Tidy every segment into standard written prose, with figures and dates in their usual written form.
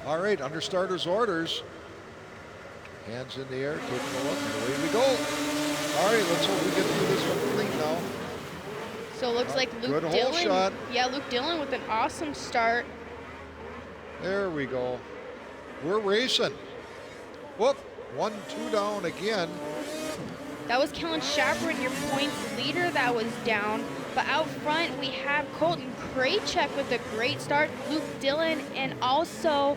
All right, under starter's orders. Hands in the air, taking a look, and away we go. All right, let's hope we get through this one clean now. So it looks like Luke good Dillon. hole shot. Yeah, Luke Dillon with an awesome start. There we go. We're racing. Whoop, 1-2 down again. That was Kellen Chaperon, your points leader, that was down. But out front, we have Colton Krajcek with a great start, Luke Dillon, and also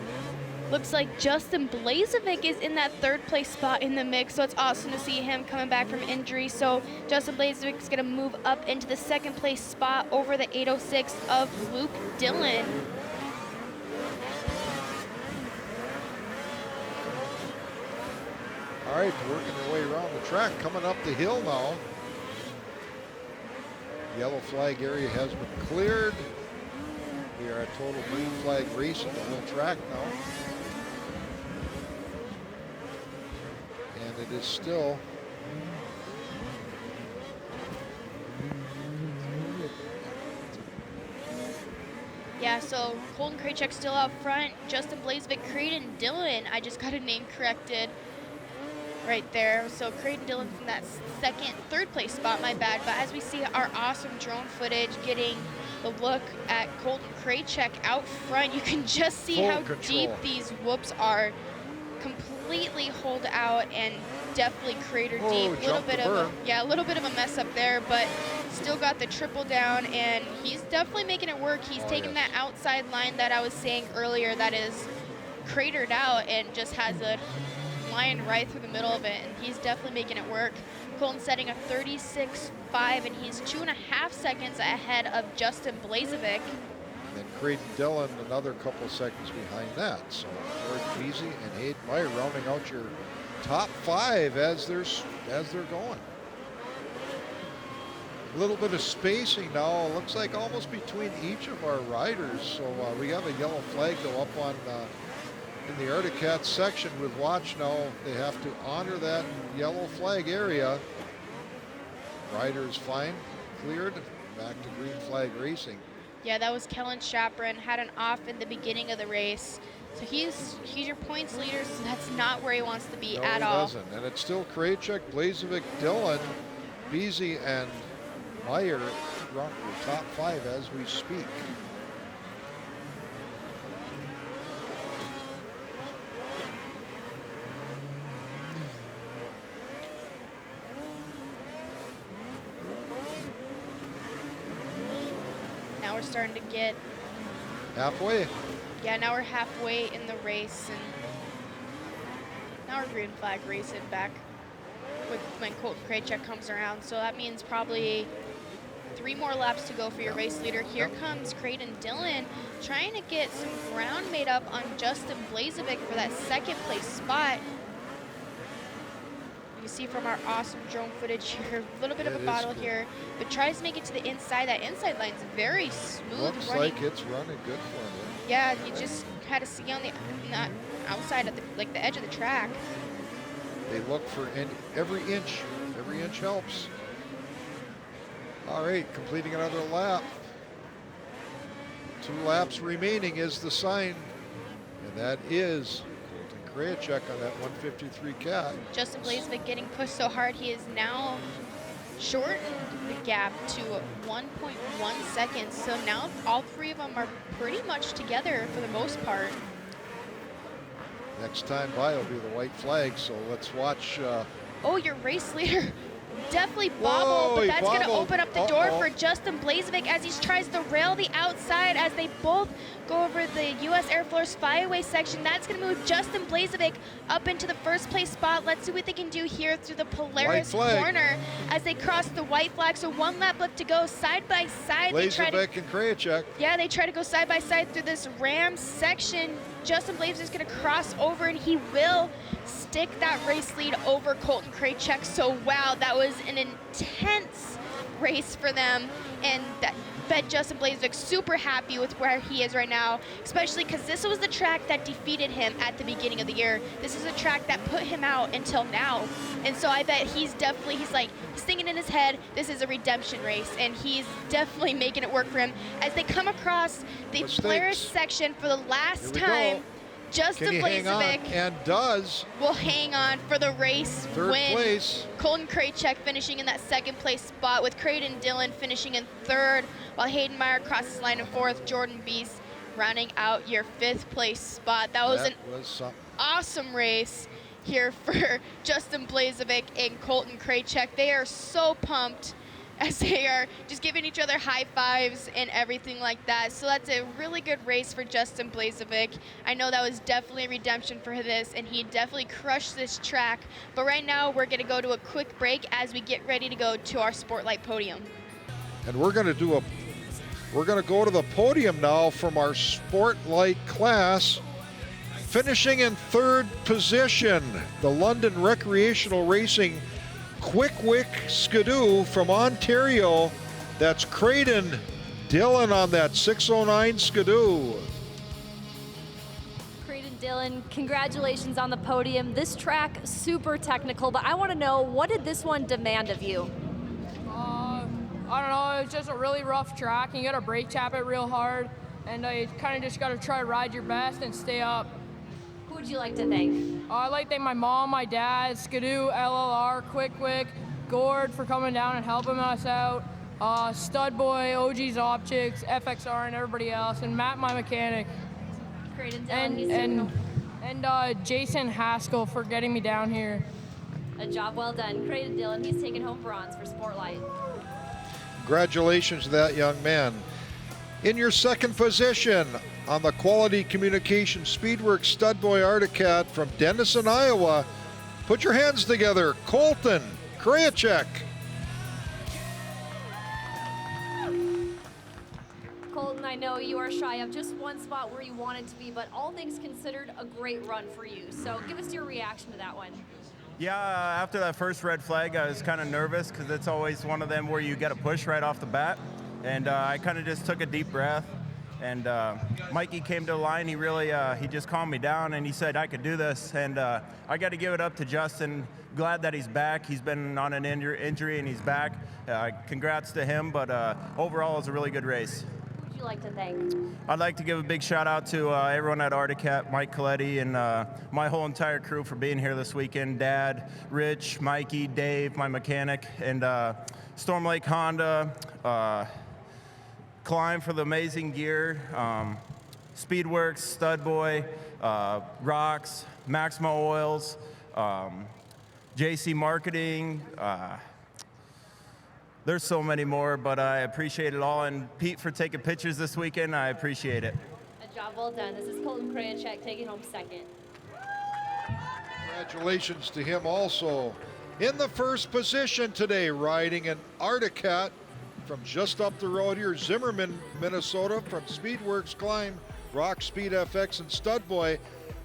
looks like Justin Blazevic is in that third place spot in the mix, so it's awesome to see him coming back from injury. So Justin Blazevic is gonna move up into the second place spot over the 806 of Luke Dillon. All right, working their way around the track, coming up the hill now. Yellow flag area has been cleared. We are at total green flag race on the whole track now. And it is still Yeah, so Colton Krajcek still out front. Justin Blazevic, Creighton Dillon, I just got a name corrected right there. So Creighton Dillon from that third place spot, my bad. But as we see our awesome drone footage getting the look at Colton Krajcek out front, you can just see full how control. deep these whoops are. Completely holed out and definitely crater deep. A little bit of a mess up there, but still got the triple down, and he's definitely making it work. He's taking that outside line that I was saying earlier that is cratered out and just has a line right through the middle of it, and he's definitely making it work. Colton setting a 36.5, and he's 2.5 seconds ahead of Justin Blazevic. And then Creighton Dillon another couple seconds behind that. So George Beasy and Hayden Meyer rounding out your top 5 as they're going. A little bit of spacing now. It looks like almost between each of our riders. So we have a yellow flag go up on in the Arctic Cat section with watch now. They have to honor that yellow flag area. Rider is fine, cleared, back to green flag racing. Yeah, that was Kellen Chaperon, had an off in the beginning of the race. So he's your points leader, so that's not where he wants to be at all. No, he doesn't. And it's still Krajcek, Blazevic, Dillon, Beasy, and Meyer run the top 5 as we speak. Now we're starting to get halfway. Yeah, now we're halfway in the race, and now we're green flag racing back when Colton Krajcek comes around. So that means probably 3 more laps to go for your race leader. Here comes Creighton Dillon trying to get some ground made up on Justin Blazevic for that second place spot. You can see from our awesome drone footage here, a little bit of a bottle here, but tries to make it to the inside. That inside line's very smooth. Looks like it's running good for him. Yeah, you just had to see on the outside of the edge of the track. They look for every inch. Every inch helps. All right, completing another lap. 2 laps remaining is the sign, and that is Colton Krajcek on that 153 cat. Justin Blazevic getting pushed so hard, he is now shortened the gap to 1.1 seconds. So now all 3 of them are pretty much together for the most part. Next time by will be the white flag, so let's watch. Oh, your race leader definitely bobbled, but that's going to open up the door for Justin Blazevic as he tries to rail the outside as they both go over the U.S. Air Force Flyaway section. That's going to move Justin Blazevic up into the first place spot. Let's see what they can do here through the Polaris corner as they cross the white flag. So 1 lap left to go, side by side. Blazevic and Krajcek. Yeah, they try to go side by side through this ram section. Justin Blazevic is going to cross over, and he will stick that race lead over Colton Krajcek. So wow, that was an intense race for them, and that bet Justin Blazevic super happy with where he is right now, especially because this was the track that defeated him at the beginning of the year. This is a track that put him out until now, and so I bet he's thinking in his head, this is a redemption race, and he's definitely making it work for him as they come across the Polaris section for the last time. Justin Can he hang on? Blazevic And does. will hang on for the race Third win. place. Colton Krajicek finishing in that second place spot, with Creighton Dillon finishing in third, while Hayden Meyer crosses the line in fourth. Jordan Beast rounding out your fifth place spot. That was an something. awesome race here for Justin Blazevic and Colton Krajicek. They are so pumped as they are just giving each other high fives and everything like that. So that's a really good race for Justin Blazevic. I know that was definitely a redemption for this, and he definitely crushed this track. But right now, we're gonna go to a quick break as we get ready to go to our Sportlight podium. And we're gonna go to the podium now from our Sportlight class. Finishing in third position, the London Recreational Racing Quick-Wick Skidoo from Ontario. That's Creighton Dillon on that 609 Skidoo. Creighton Dillon, congratulations on the podium. This track, super technical, but I want to know, what did this one demand of you? I don't know, it's just a really rough track, and you gotta brake tap it real hard, and you kind of just gotta try to ride your best and stay up. Who would you like to thank? I'd like to thank my mom, my dad, Skidoo, LLR, Quick, Gord for coming down and helping us out, Stud Boy, OG's Optics, FXR, and everybody else, and Matt, my mechanic, Creighton Dillon, and Jason Haskell for getting me down here. a job well done. Creighton Dillon, he's taking home bronze for Sportlight. Congratulations to that young man. In your second position on the Quality Communication Speedworks Stud Boy Articat from Denison, Iowa, put your hands together, Colton Krajicek. Colton, I know you are shy of just one spot where you wanted to be, but all things considered, a great run for you. So give us your reaction to that one. Yeah, after that first red flag, I was kind of nervous because it's always one of them where you get a push right off the bat. And I kind of just took a deep breath. And Mikey came to the line. He really, he just calmed me down, and he said I could do this. And I got to give it up to Justin. Glad that he's back. He's been on an injury, and he's back. Congrats to him. But overall, it was a really good race. Who would you like to thank? I'd like to give a big shout out to everyone at Articat, Mike Coletti, and my whole entire crew for being here this weekend. Dad, Rich, Mikey, Dave, my mechanic, and Storm Lake Honda, Climb for the amazing gear, Speedworks, Stud Boy, Rocks, Maximo Oils, JC Marketing. There's so many more, but I appreciate it all. And Pete for taking pictures this weekend, I appreciate it. A job well done. This is Colton Krajicek taking home second. Congratulations to him also. In the first position today, riding an Articat from just up the road here, Zimmerman, Minnesota, from Speedworks Climb, Rock Speed FX, and Stud Boy.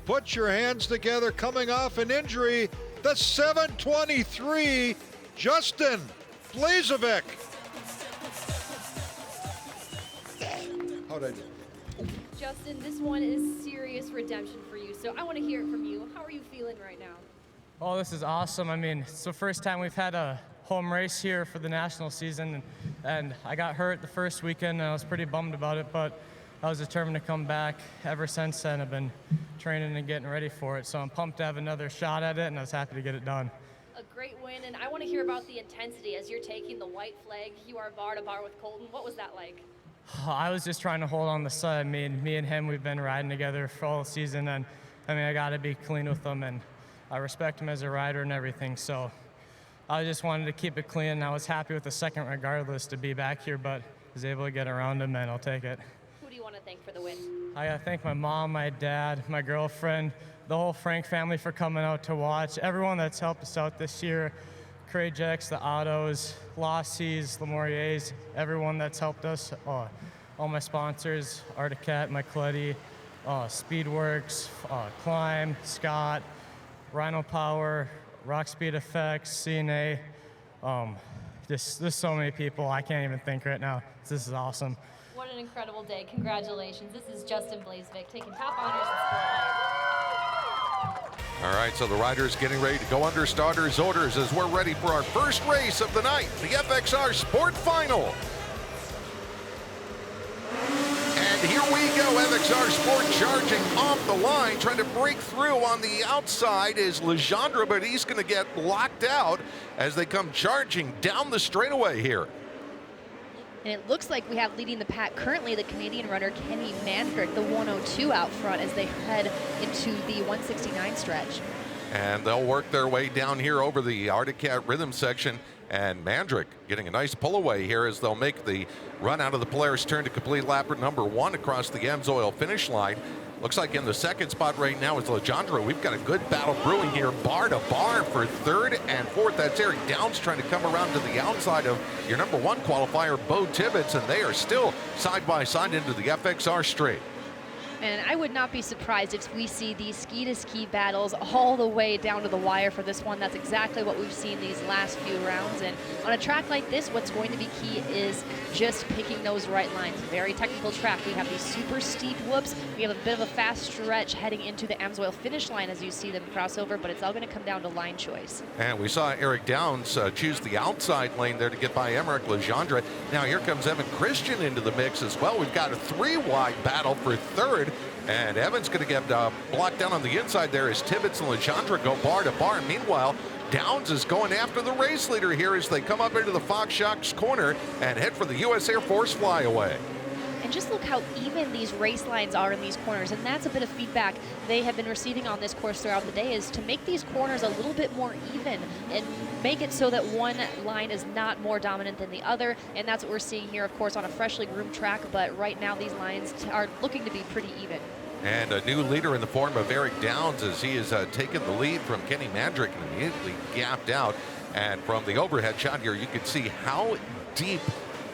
Put your hands together, coming off an injury, the 723, Justin Blazevic. How'd I do? Justin, this one is serious redemption for you, so I want to hear it from you. How are you feeling right now? Oh, this is awesome. I mean, it's the first time we've had a home race here for the national season, and I got hurt the first weekend, and I was pretty bummed about it, but I was determined to come back. Ever since then, I've been training and getting ready for it, so I'm pumped to have another shot at it, and I was happy to get it done. A great win, and I want to hear about the intensity as you're taking the white flag. You are bar to bar with Colton. What was that like? I was just trying to hold on the side. Me and him, we've been riding together for all season, and I mean, I got to be clean with him, and I respect him as a rider and everything, so I just wanted to keep it clean. I was happy with the second regardless to be back here, but was able to get around him, and I'll take it. Who do you want to thank for the win? I gotta thank my mom, my dad, my girlfriend, the whole Frank family for coming out to watch, everyone that's helped us out this year, Krajiceks, the Autos, Lossies, Lemoriers, everyone that's helped us, all my sponsors, Articat, Mike Coletti, Speedworks, Climb, Scott, Rhino Power, Rock Speed Effects, CNA, there's so many people I can't even think right now. This is awesome. What an incredible day. Congratulations. This is Justin Blazevic taking top honors in Sportlight. All right, so the riders getting ready to go under starters' orders as we're ready for our first race of the night, the FXR Sport Final. And here we go. FXR Sport charging off the line, trying to break through on the outside is Legendre, but he's going to get locked out as they come charging down the straightaway here. And it looks like we have leading the pack currently the Canadian runner Kenny Mandrick, the 102 out front as they head into the 169 stretch. And they'll work their way down here over the Arctic Cat rhythm section. And Mandrick getting a nice pull away here as they'll make the run out of the Polaris turn to complete lap number 1 across the Amsoil finish line. Looks like in the second spot right now is Legendre. We've got a good battle brewing here, bar to bar for third and fourth. That's Eric Downs trying to come around to the outside of your number 1 qualifier, Bo Tibbetts, and they are still side by side into the FXR straight. And I would not be surprised if we see these ski-to-ski battles all the way down to the wire for this one. That's exactly what we've seen these last few rounds. And on a track like this, what's going to be key is just picking those right lines. Very technical track. We have these super steep whoops. We have a bit of a fast stretch heading into the Amsoil finish line as you see them cross over, but it's all going to come down to line choice. And we saw Eric Downs choose the outside lane there to get by Emerick Legendre. Now here comes Evan Christian into the mix as well. We've got a 3-wide battle for third. And Evan's going to get blocked down on the inside there as Tibbetts and Legendre go bar to bar. Meanwhile, Downs is going after the race leader here as they come up into the Fox Shocks corner and head for the U.S. Air Force flyaway. And just look how even these race lines are in these corners. And that's a bit of feedback they have been receiving on this course throughout the day, is to make these corners a little bit more even and make it so that one line is not more dominant than the other. And that's what we're seeing here, of course, on a freshly groomed track. But right now, these lines are looking to be pretty even. And a new leader in the form of Eric Downs as he has taken the lead from Kenny Mandrick and immediately gapped out. And from the overhead shot here, you can see how deep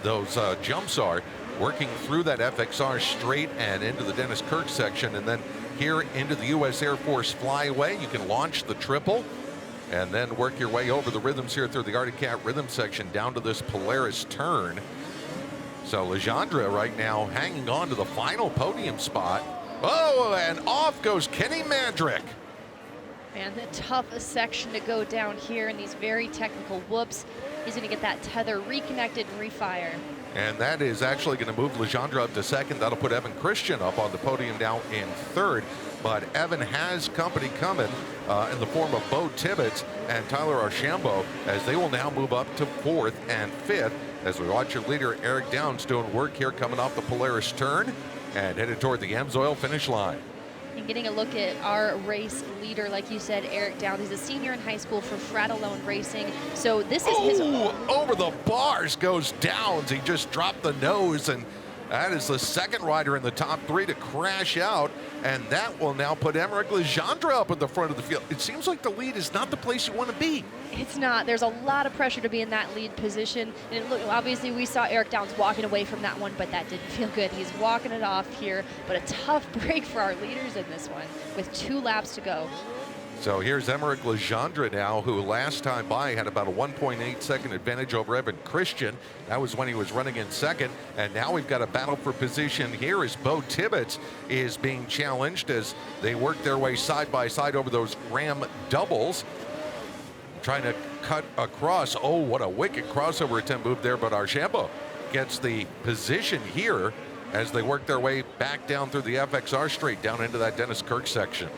those jumps are, working through that FXR straight and into the Dennis Kirk section, and then here into the U.S. Air Force flyaway. You can launch the triple and then work your way over the rhythms here through the Arctic Cat rhythm section down to this Polaris turn. So Legendre right now hanging on to the final podium spot. Oh, and off goes Kenny Mandrick. And the toughest section to go down here in these very technical whoops. He's going to get that tether reconnected and refire. And that is actually going to move Legendre up to second. That'll put Evan Christian up on the podium now in third. But Evan has company coming in the form of Bo Tibbetts and Tyler Archambault, as they will now move up to fourth and fifth as we watch your leader Eric Downs doing work here coming off the Polaris turn and headed toward the Amsoil finish line. And getting a look at our race leader, like you said, Eric Downs. He's a senior in high school for Fratellone Racing. So this is his... Over the bars goes Downs. He just dropped the nose, and that is the second rider in the top 3 to crash out, and that will now put Emerick Legendre up at the front of the field. It seems like the lead is not the place you want to be. It's not. There's a lot of pressure to be in that lead position. And look, obviously we saw Eric Downs walking away from that one, but that didn't feel good. He's walking it off here, but a tough break for our leaders in this one with 2 laps to go. So here's Emerick Legendre now, who last time by had about a 1.8 second advantage over Evan Christian. That was when he was running in second. And now we've got a battle for position here as Bo Tibbetts is being challenged as they work their way side by side over those Ram doubles. Trying to cut across. Oh, what a wicked crossover attempt move there, but Archambault gets the position here as they work their way back down through the FXR straight down into that Dennis Kirk section.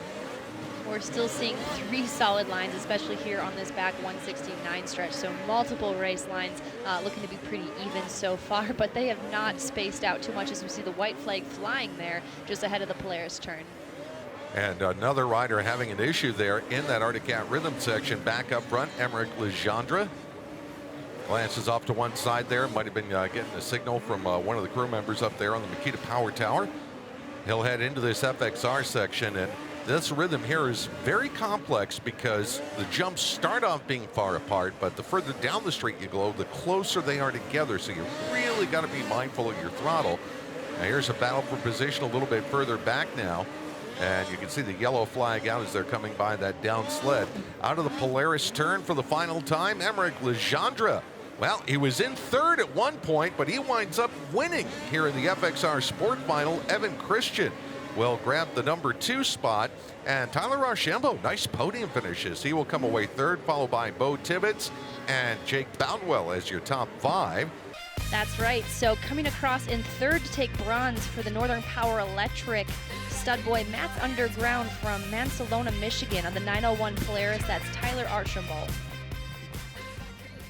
We're still seeing 3 solid lines, especially here on this back 169 stretch. So multiple race lines looking to be pretty even so far, but they have not spaced out too much as we see the white flag flying there just ahead of the Polaris turn. And another rider having an issue there in that Arctic Cat rhythm section. Back up front, Emerick Legendre. Glances off to one side there. Might have been getting a signal from one of the crew members up there on the Makita Power Tower. He'll head into this FXR section, and this rhythm here is very complex because the jumps start off being far apart, but the further down the straight you go, the closer they are together. So you really got to be mindful of your throttle. Now here's a battle for position a little bit further back now. And you can see the yellow flag out as they're coming by that down sled. Out of the Polaris turn for the final time, Emerick Legendre. Well, he was in third at one point, but he winds up winning here in the FXR Sport Final. Evan Christian will grab the number 2 spot. And Tyler Archambault, nice podium finishes. He will come away third, followed by Bo Tibbetts and Jake Boutwell as your top 5. That's right. So coming across in third to take bronze for the Northern Power Electric stud boy Matt's Underground from Mansalona, Michigan on the 901 Polaris. That's Tyler Archibald.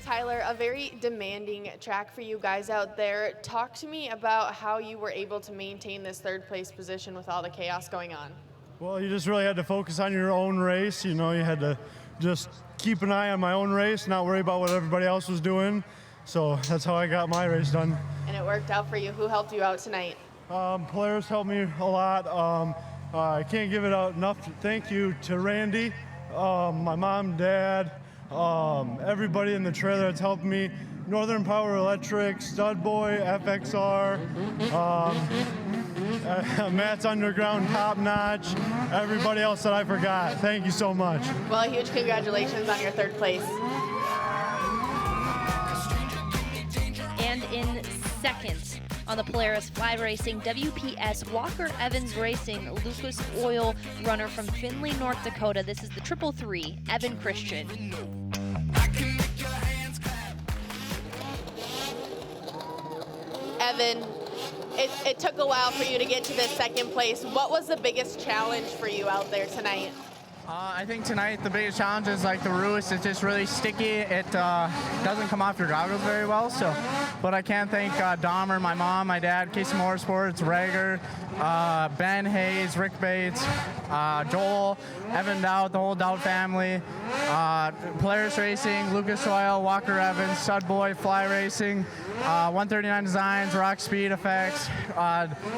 Tyler, a very demanding track for you guys out there. Talk to me about how you were able to maintain this third place position with all the chaos going on. Well, you just really had to focus on your own race. You know, you had to just keep an eye on my own race, not worry about what everybody else was doing. So that's how I got my race done. And it worked out for you. Who helped you out tonight? Polaris helped me a lot. I can't give it out enough thank you to Randy, my mom, dad, everybody in the trailer that's helped me. Northern Power Electric, Stud Boy, FXR, Matt's Underground, Top Notch, everybody else that I forgot. Thank you so much. Well, a huge congratulations on your third place. And in second on the Polaris Fly Racing, WPS Walker Evans Racing, Lucas Oil runner from Findlay, North Dakota. This is the 333, Evan Christian. Evan, it took a while for you to get to this second place. What was the biggest challenge for you out there tonight? I think tonight the biggest challenge is like the roost. It's just really sticky. It doesn't come off your goggles very well. So, but I can't thank Dahmer, my mom, my dad, Casey Motorsports, Rager, Ben Hayes, Rick Bates, Joel, Evan Dowd, the whole Dowd family, Polaris Racing, Lucas Oil, Walker Evans, Stud Boy, Fly Racing, 139 Designs, Rock Speed Effects,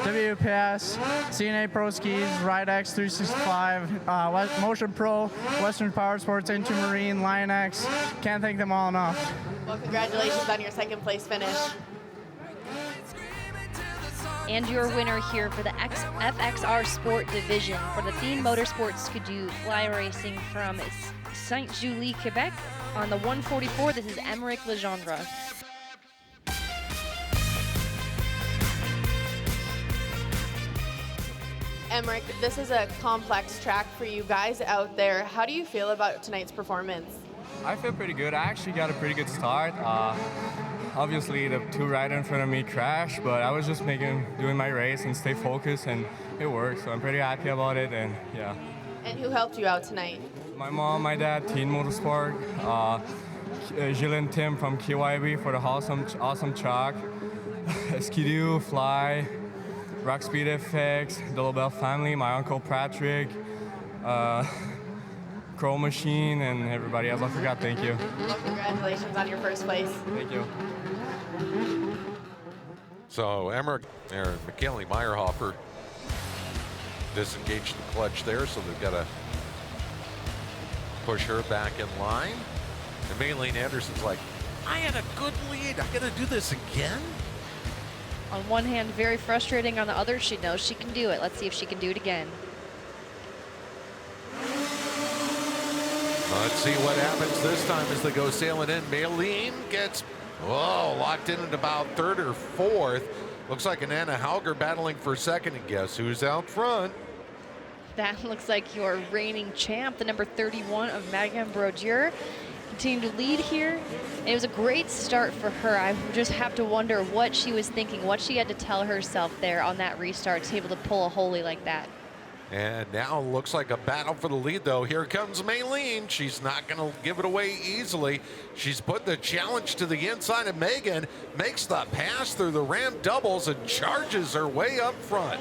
WPS, CNA Pro Skis, RideX 365, Motion Pro, Western Power Sports, Into Marine, Lion-X. Can't thank them all enough. Well, congratulations on your second place finish. And your winner here for the FXR Sport Division for the Theme Motorsports Skidoo Fly Racing from Saint-Julie, Quebec. On the 144, this is Emeric Legendre. Emeric, this is a complex track for you guys out there. How do you feel about tonight's performance? I feel pretty good. I actually got a pretty good start. Obviously, the two riders in front of me crashed, but I was just doing my race and stay focused, and it worked. So I'm pretty happy about it, and yeah. And who helped you out tonight? My mom, my dad, Teen Motorsport, Jill and Tim from KYB for the awesome truck, Skidoo, Fly, Rock Speed FX, the LaBelle family, my uncle Patrick, Crow Machine, and everybody else I forgot. Thank you. Well, congratulations on your first place. Thank you. So Emmerich or McKinley Meyerhofer disengaged the clutch there, so they've got to push her back in line. And Maylene Anderson's like, I had a good lead. I got to do this again? On one hand, very frustrating. On the other, she knows she can do it. Let's see if she can do it again. Let's see what happens this time as they go sailing in. Maylene gets locked in at about third or fourth. Looks like an Anna Hauger battling for second, and guess who's out front? That looks like your reigning champ, the number 31 of Megan Brodeur. Continue to lead here. And it was a great start for her. I just have to wonder what she was thinking, what she had to tell herself there on that restart to be able to pull a holy like that. And now looks like a battle for the lead, though. Here comes Maylene. She's not going to give it away easily. She's put the challenge to the inside of Megan, makes the pass through the ramp doubles, and charges her way up front.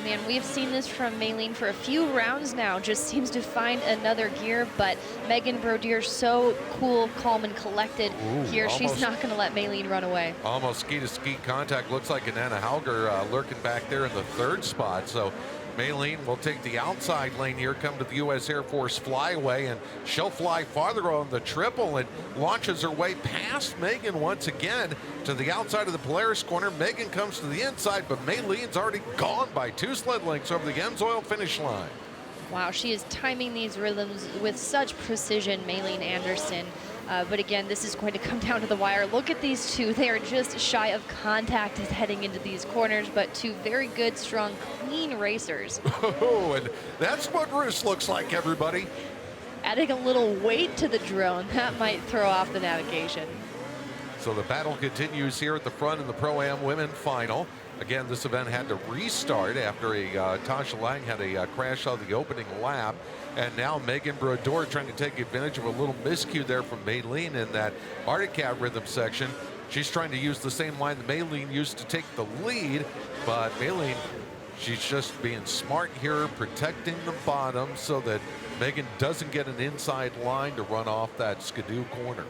Man, we've seen this from Maylene for a few rounds now. Just seems to find another gear, but Megan Brodeur so cool, calm, and collected here. She's not going to let Maylene run away. Almost ski-to-ski contact. Looks like an Anna Hauger lurking back there in the third spot. So Maylene will take the outside lane here, come to the U.S. Air Force flyway, and she'll fly farther on the triple and launches her way past Megan once again to the outside of the Polaris corner. Megan comes to the inside, but Maylene's already gone by 2 sled lengths over the Enzoil finish line. Wow, she is timing these rhythms with such precision, Maylene Anderson. But again, this is going to come down to the wire. Look at these two. They are just shy of contact as heading into these corners, but two very good, strong, clean racers. Oh, and that's what Roost looks like, everybody. Adding a little weight to the drone, that might throw off the navigation. So the battle continues here at the front in the Pro-Am Women Final. Again, this event had to restart after Tasha Lang had a crash on the opening lap. And now Megan Brodeur trying to take advantage of a little miscue there from Maylene in that Arctic Cat rhythm section. She's trying to use the same line that Maylene used to take the lead, but Maylene, she's just being smart here, protecting the bottom so that Megan doesn't get an inside line to run off that skidoo corner.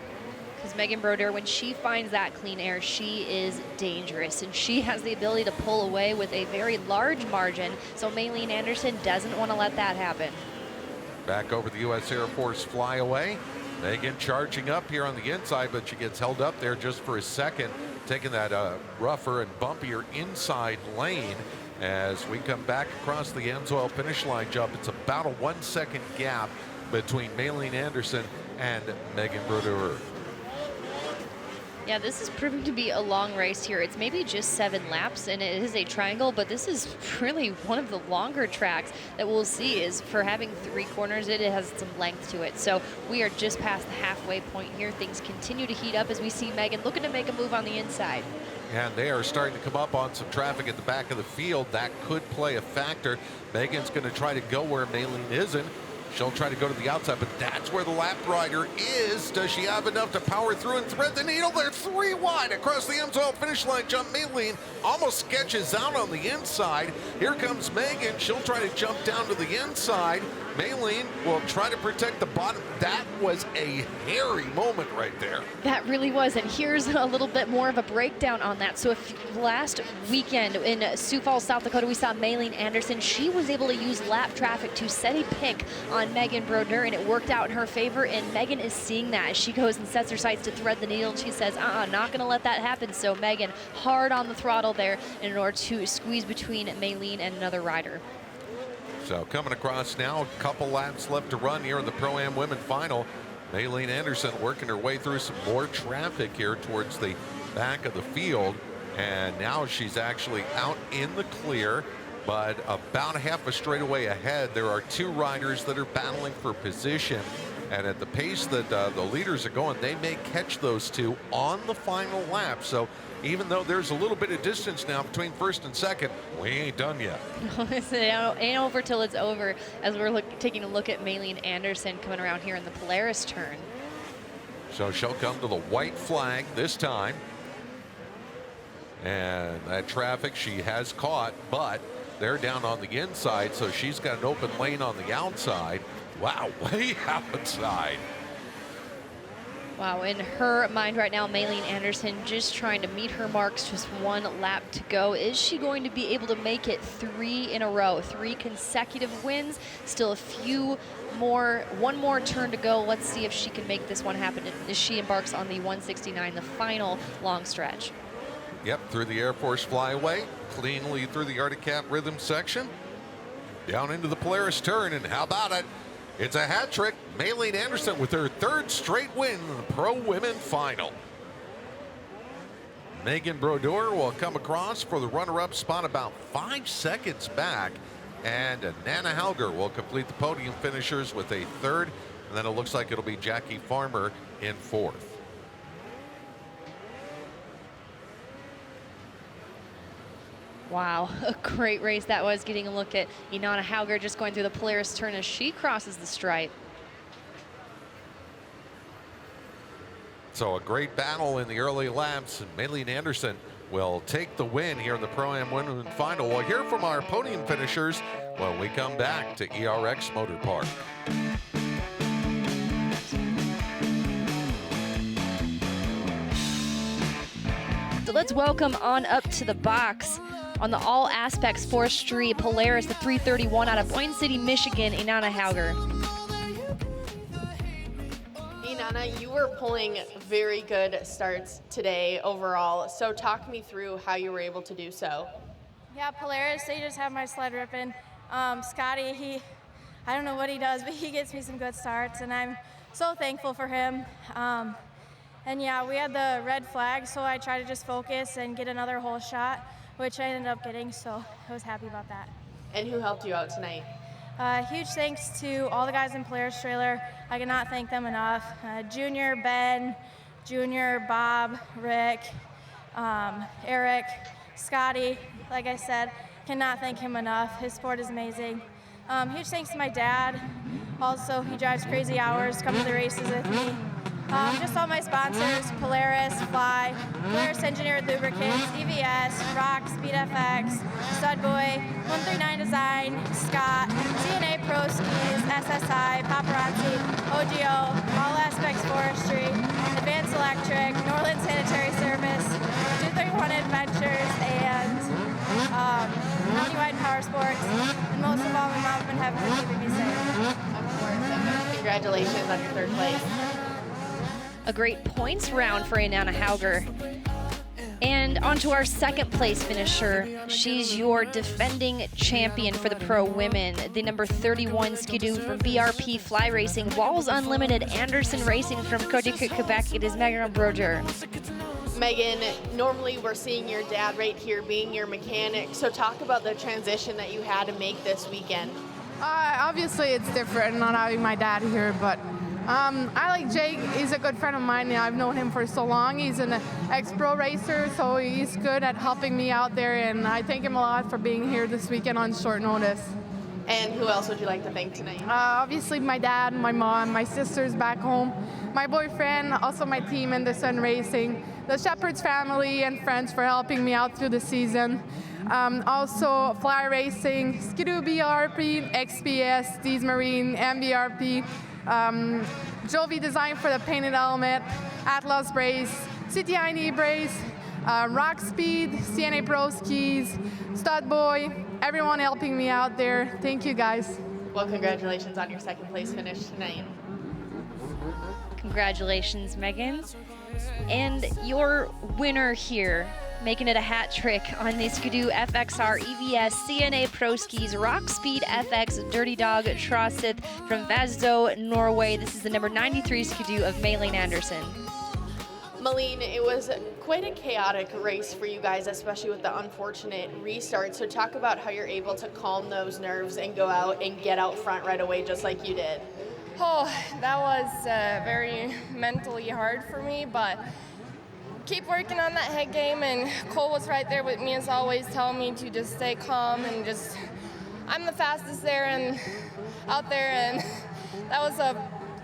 Because Megan Brodeur, when she finds that clean air, she is dangerous, and she has the ability to pull away with a very large margin, so Maylene Anderson doesn't want to let that happen. Back over the U.S. Air Force flyaway. Megan charging up here on the inside, but she gets held up there just for a second, taking that rougher and bumpier inside lane. As we come back across the Amsoil finish line jump, it's about a 1 second gap between Maylene Anderson and Megan Brodeur. Yeah, this is proving to be a long race here. It's maybe just 7 laps, and it is a triangle, but this is really one of the longer tracks that we'll see. Is for having 3 corners, it has some length to it. So we are just past the halfway point here. Things continue to heat up as we see Megan looking to make a move on the inside. And they are starting to come up on some traffic at the back of the field. That could play a factor. Megan's going to try to go where Maylene isn't. She'll try to go to the outside, but that's where the lap rider is. Does she have enough to power through and thread the needle? They're 3 wide across the Amsoil finish line jump. Maylene almost sketches out on the inside. Here comes Megan. She'll try to jump down to the inside. Maylene will try to protect the bottom. That was a hairy moment right there. That really was, and here's a little bit more of a breakdown on that. So if last weekend in Sioux Falls, South Dakota, we saw Maylene Anderson. She was able to use lap traffic to set a pick on Megan Brodeur, and it worked out in her favor, and Megan is seeing that as she goes and sets her sights to thread the needle, and she says, not gonna let that happen. So Megan hard on the throttle there in order to squeeze between Maylene and another rider. So coming across now, a couple laps left to run here in the Pro-Am Women Final. Maylene Anderson working her way through some more traffic here towards the back of the field. And now she's actually out in the clear, but about half a straightaway ahead. There are 2 riders that are battling for position. And at the pace that the leaders are going, they may catch those 2 on the final lap. So even though there's a little bit of distance now between first and second, we ain't done yet. It ain't over till it's over, as we're taking a look at Maylene Anderson coming around here in the Polaris turn. So she'll come to the white flag this time. And that traffic she has caught, but they're down on the inside, so she's got an open lane on the outside. Wow, way outside. Wow, in her mind right now, Maylene Anderson just trying to meet her marks, just 1 lap to go. Is she going to be able to make it 3 in a row, 3 consecutive wins? Still a few more, 1 more turn to go. Let's see if she can make this one happen as she embarks on the 169, the final long stretch. Yep, through the Air Force flyaway, cleanly through the Arctic Cat rhythm section, down into the Polaris turn, and how about it? It's a hat trick. Maylene Anderson with her 3rd straight win in the Pro Women Final. Megan Brodeur will come across for the runner-up spot about 5 seconds back. And Nana Hauger will complete the podium finishers with a 3rd. And then it looks like it'll be Jackie Farmer in 4th. Wow, a great race that was, getting a look at Inanna Hauger just going through the Polaris turn as she crosses the stripe. So a great battle in the early laps. Maylene Anderson will take the win here in the Pro-Am Women Final. We'll hear from our podium finishers when we come back to ERX Motor Park. So let's welcome on up to the box on the All Aspects Forestry Polaris, the 331 out of Boyne City, Michigan, Inanna Hauger. Inanna, you were pulling very good starts today overall, so talk me through how you were able to do so. Yeah, Polaris, they just have my sled ripping. Scotty, I don't know what he does, but he gets me some good starts, and I'm so thankful for him. And yeah, we had the red flag, so I tried to just focus and get another hole shot, which I ended up getting, so I was happy about that. And who helped you out tonight? Huge thanks to all the guys in Polaris trailer. I cannot thank them enough. Junior, Ben, Junior, Bob, Rick, Eric, Scotty. Like I said, cannot thank him enough. His sport is amazing. Huge thanks to my dad. Also, he drives crazy hours to come to the races with me. Just all my sponsors, Polaris, Fly, Polaris Engineered Lubricants, EVS, Rock, SpeedFX, Studboy, 139 Design, Scott, CNA Pro Skis, SSI, Paparazzi, OGO, All Aspects Forestry, Advanced Electric, Norland Sanitary Service, 231 Adventures, and Countywide Power Sports, and most of all, my mom's been having for keeping me safe. Of course, and congratulations on your 3rd place. A great points round for Anana Hauger. And on to our 2nd place finisher. She's your defending champion for the pro women, the number 31 skidoo from BRP Fly Racing, Walls Unlimited Anderson Racing from Connecticut, Quebec. It is Megan Broger. Megan, normally we're seeing your dad right here being your mechanic, so talk about the transition that you had to make this weekend. Obviously it's different not having my dad here, but I like Jake. He's a good friend of mine. I've known him for so long. He's an ex-pro racer, so he's good at helping me out there, and I thank him a lot for being here this weekend on short notice. And who else would you like to thank tonight? Obviously my dad, my mom, my sisters back home, my boyfriend, also my team in the Sun Racing, the Shepherd's family and friends for helping me out through the season. Also Fly Racing, Skidoo BRP, XPS, Steez Marine, MBRP, Jovi Design for the painted helmet, Atlas Brace, CTI knee brace, Rock Speed, CNA Pro Skis, Stud Boy, everyone helping me out there. Thank you guys. Well, congratulations on your 2nd place finish tonight. Congratulations, Megan. And your winner here, making it a hat trick on the Skidoo FXR EVS CNA Pro Skis Rock Speed FX Dirty Dog Troseth from Vasdo, Norway. This is the number 93 Skidoo of Maylene Anderson. Malene, it was quite a chaotic race for you guys, especially with the unfortunate restart. So talk about how you're able to calm those nerves and go out and get out front right away just like you did. Oh, that was very mentally hard for me, but keep working on that head game, and Cole was right there with me as always, telling me to just stay calm and just, I'm the fastest there and out there, and that was a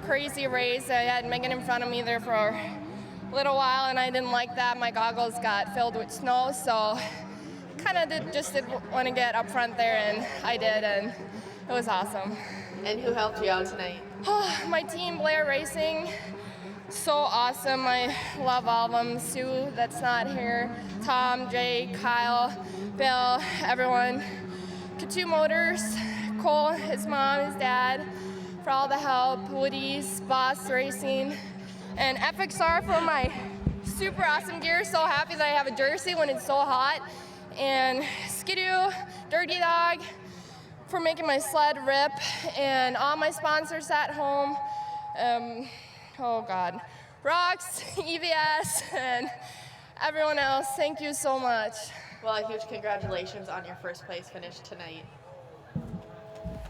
crazy race. I had Megan in front of me there for a little while, and I didn't like that. My goggles got filled with snow, so kind of did want to get up front there, and I did, and it was awesome. And who helped you out tonight? Oh, my team, Blair Racing. So awesome. I love all of them. Sue, that's not here. Tom, Jay, Kyle, Bill, everyone. K2 Motors, Cole, his mom, his dad, for all the help. Woody's, Boss Racing, and FXR for my super awesome gear. So happy that I have a jersey when it's so hot. And Skidoo, Dirty Dog, for making my sled rip, and all my sponsors at home. Oh God, Rocks, EVS, and everyone else, thank you so much. Well, a huge congratulations on your 1st place finish tonight.